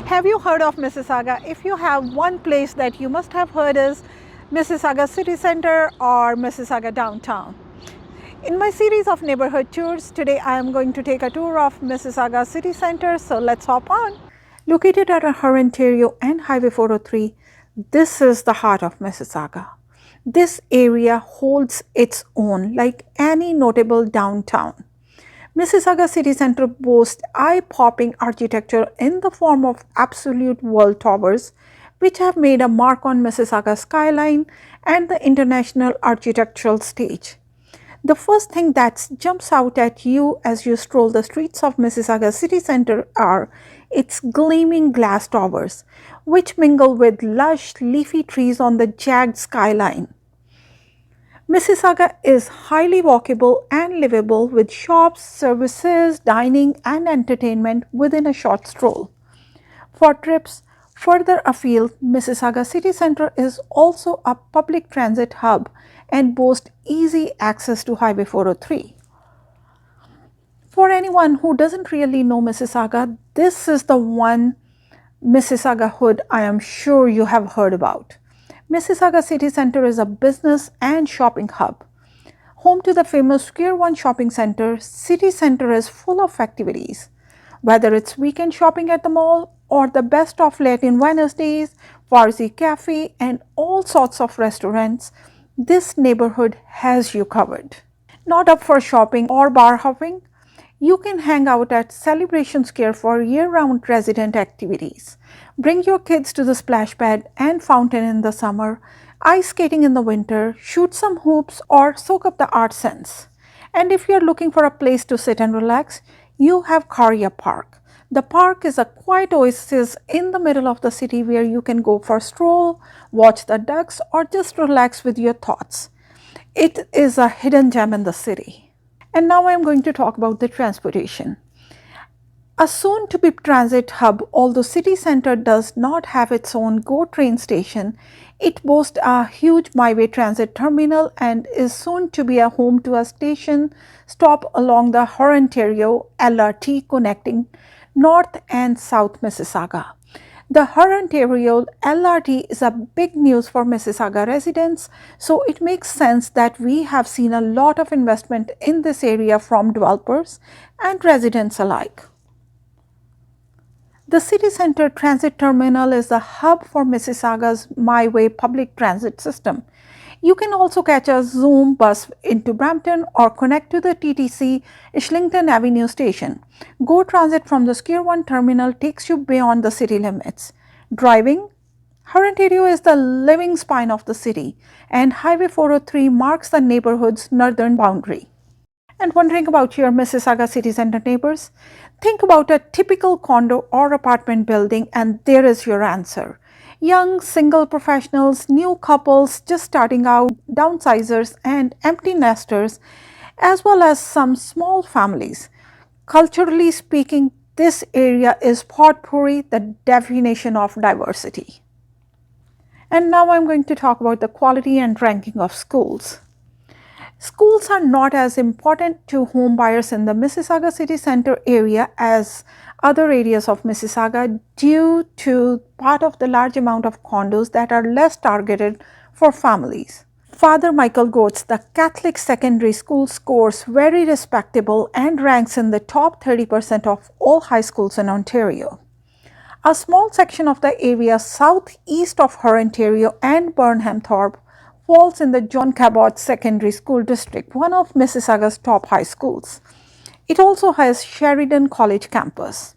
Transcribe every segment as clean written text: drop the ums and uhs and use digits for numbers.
Have you heard of Mississauga? If you have, one place that you must have heard is Mississauga City Centre or Mississauga Downtown. In my series of neighborhood tours, today I am going to take a tour of Mississauga City Centre, so let's hop on. Located at Ontario and Highway 403, this is the heart of Mississauga. This area holds its own like any notable downtown. Mississauga City Centre boasts eye-popping architecture in the form of absolute world towers, which have made a mark on Mississauga's skyline and the international architectural stage. The first thing that jumps out at you as you stroll the streets of Mississauga City Centre are its gleaming glass towers, which mingle with lush leafy trees on the jagged skyline. Mississauga is highly walkable and livable with shops, services, dining and entertainment within a short stroll. For trips further afield, Mississauga City Centre is also a public transit hub and boasts easy access to Highway 403. For anyone who doesn't really know Mississauga, this is the one Mississauga hood I am sure you have heard about. Mississauga City Centre is a business and shopping hub. Home to the famous Square One shopping centre, City Centre is full of activities. Whether it's weekend shopping at the mall or the best of Latin Wednesdays, Farsi Cafe and all sorts of restaurants, this neighborhood has you covered. Not up for shopping or bar hopping? You can hang out at Celebration Square for year-round resident activities. Bring your kids to the splash pad and fountain in the summer, ice skating in the winter, shoot some hoops or soak up the art sense. And if you're looking for a place to sit and relax, you have Karia Park. The park is a quiet oasis in the middle of the city where you can go for a stroll, watch the ducks or just relax with your thoughts. It is a hidden gem in the city. And now I am going to talk about the transportation. A soon-to-be transit hub, although City Centre does not have its own GO train station, it boasts a huge MyWay transit terminal and is soon to be a home to a station stop along the Ontario LRT connecting North and South Mississauga. The Ontario LRT is a big news for Mississauga residents, so it makes sense that we have seen a lot of investment in this area from developers and residents alike. The City Centre Transit Terminal is the hub for Mississauga's MyWay public transit system. You can also catch a Zoom bus into Brampton or connect to the TTC Islington Avenue station. GO Transit from the Square One terminal takes you beyond the city limits. Driving? Ontario is the living spine of the city, and Highway 403 marks the neighborhood's northern boundary. And wondering about your Mississauga City Centre neighbors? Think about a typical condo or apartment building and there is your answer. Young, single professionals, new couples just starting out, downsizers and empty nesters, as well as some small families. Culturally speaking, this area is potpourri, the definition of diversity. And now I'm going to talk about the quality and ranking of schools. Schools are not as important to home buyers in the Mississauga City Centre area as other areas of Mississauga due to part of the large amount of condos that are less targeted for families. Father Michael Goetz, the Catholic secondary school, scores very respectable and ranks in the top 30% of all high schools in Ontario. A small section of the area southeast of Ontario and Burnham Thorpe falls in the John Cabot Secondary School District, one of Mississauga's top high schools. It also has Sheridan College campus.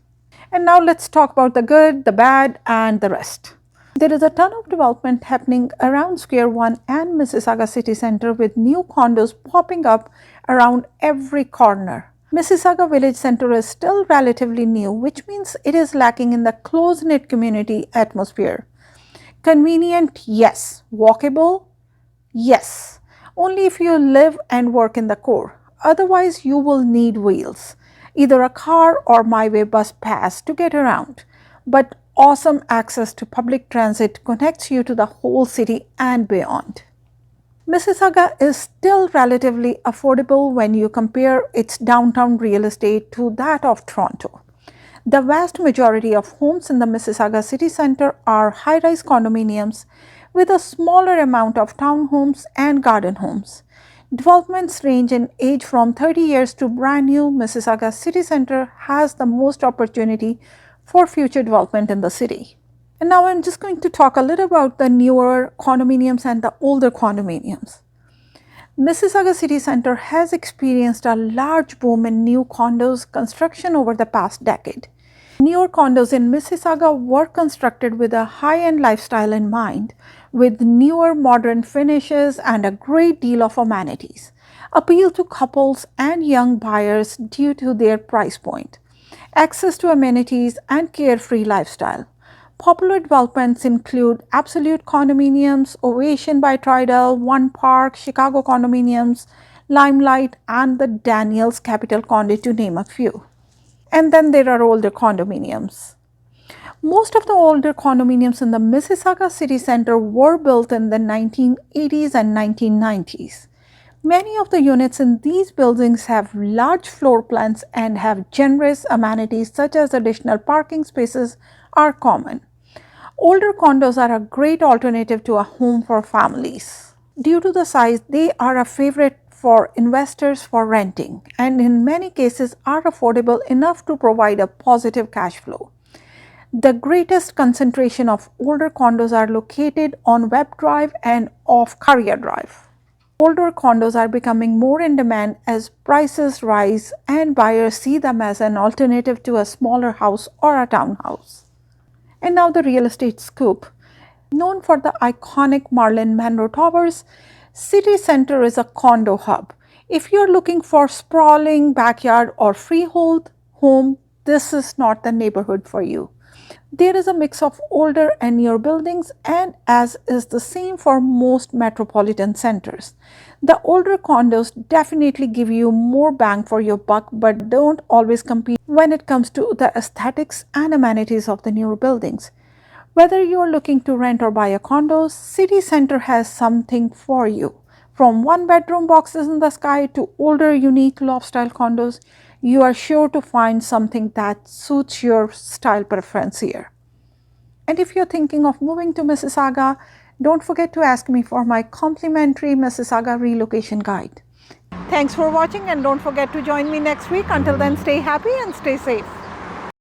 And now let's talk about the good, the bad, and the rest. There is a ton of development happening around Square One and Mississauga City Centre with new condos popping up around every corner. Mississauga Village Centre is still relatively new, which means it is lacking in the close-knit community atmosphere. Convenient, yes. Walkable, yes. Only if you live and work in the core. Otherwise, you will need wheels, either a car or MyWay bus pass to get around. But awesome access to public transit connects you to the whole city and beyond. Mississauga is still relatively affordable when you compare its downtown real estate to that of Toronto. The vast majority of homes in the Mississauga city center are high-rise condominiums with a smaller amount of townhomes and garden homes. Developments range in age from 30 years to brand new. Mississauga city center has the most opportunity for future development in the city. And now I'm just going to talk a little about the newer condominiums and the older condominiums. Mississauga city center has experienced a large boom in new condos construction over the past decade. Newer condos in Mississauga were constructed with a high-end lifestyle in mind, with newer modern finishes and a great deal of amenities, appeal to couples and young buyers due to their price point, access to amenities and carefree lifestyle. Popular developments include Absolute Condominiums, Ovation by Tridal, One Park, Chicago Condominiums, Limelight, and the Daniels Capital Condo, to name a few. And then there are older condominiums. Most of the older condominiums in the Mississauga city center were built in the 1980s and 1990s. Many of the units in these buildings have large floor plans and have generous amenities such as additional parking spaces are common. Older condos are a great alternative to a home for families. Due to the size, they are a favorite for investors for renting and in many cases are affordable enough to provide a positive cash flow. The greatest concentration of older condos are located on Webb Drive and off Carrier Drive. Older condos are becoming more in demand as prices rise and buyers see them as an alternative to a smaller house or a townhouse. And now the real estate scoop. Known for the iconic Marlin Monroe Towers, city center is a condo hub. If you're looking for sprawling backyard or freehold home, this is not the neighborhood for you. There is a mix of older and newer buildings, and as is the same for most metropolitan centers. The older condos definitely give you more bang for your buck but don't always compete when it comes to the aesthetics and amenities of the newer buildings. Whether you are looking to rent or buy a condo, city center has something for you. From one-bedroom boxes in the sky to older unique loft-style condos, you are sure to find something that suits your style preference here. And if you're thinking of moving to Mississauga, don't forget to ask me for my complimentary Mississauga relocation guide. Thanks for watching and don't forget to join me next week. Until then, stay happy and stay safe.